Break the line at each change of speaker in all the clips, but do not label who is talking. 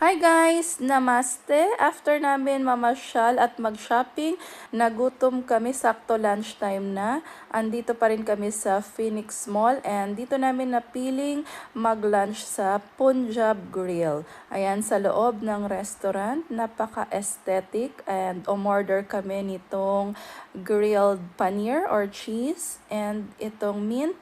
Hi guys! Namaste! After namin mamasyal at mag-shopping, nagutom kami, sakto lunchtime na. Andito pa rin kami sa Phoenix Mall and dito namin napiling mag-lunch sa Punjab Grill. Ayan, sa loob ng restaurant, napaka-aesthetic and umorder kami nitong grilled paneer or cheese and itong mint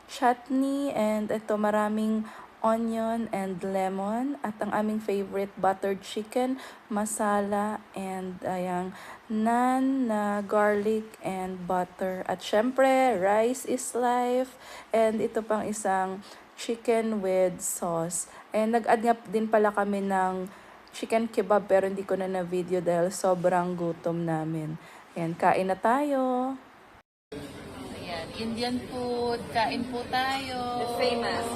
chutney and ito maraming onion and lemon at ang aming favorite buttered chicken masala and ayang naan na garlic and butter at syempre rice is life and ito pang isang chicken with sauce and nag-add nga din pala kami ng chicken kebab pero hindi ko na video dahil sobrang gutom namin. Ayan, kain na tayo. Ayan, Indian food, kain po tayo.
The famous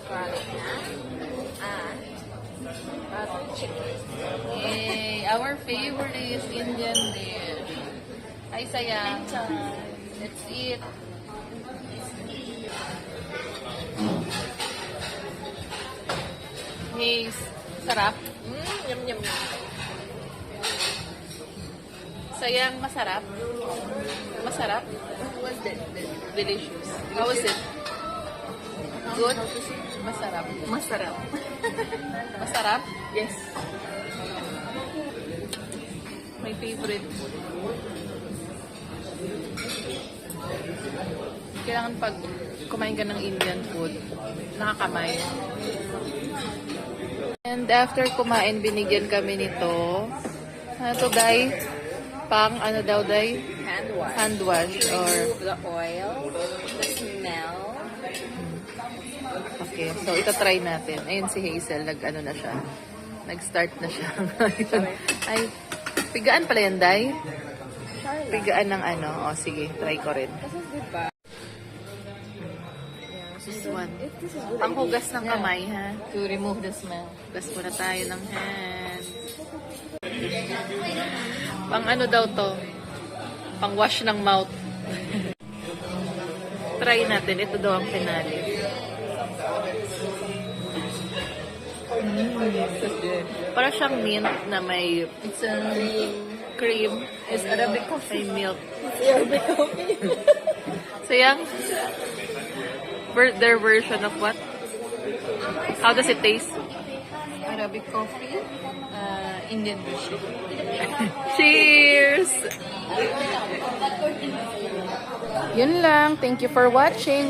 garlic naan and butter chicken.
Yay! Our favorite Indian dish. Ay, sayang. Let's eat. Hey, sarap.
Yum yum yum.
Sayang, masarap. Masarap.
Was that?
Delicious. How was it? Good? Masarap.
Masarap.
Masarap?
Yes.
My favorite. Kailangan pag kumain ka ng Indian food, nakakamay. And after kumain, binigyan kami nito. Ano to, Day? Pang, ano daw, Day?
Hand wash.
Hand wash or...
The oil, the smell.
Okay, so ito-try natin. Ayun si Hazel, nag-ano na siya. Nag-start na siya. Ay, pigaan pala yan, Day? Pigaan ng ano. O, sige, try ko rin. This one. Panghugas ng kamay, ha? To remove the smell. Hugas muna tayo ng hands. Pang ano daw to? Pang wash ng mouth. Try natin. Ito daw ang finale. Para siyang mint na may cream.
It's Arabic coffee.
May milk.
It's Arabic coffee.
So yung their version of what? How does it taste?
Arabic coffee, Indian version.
Cheers! Yun lang. Thank you for watching.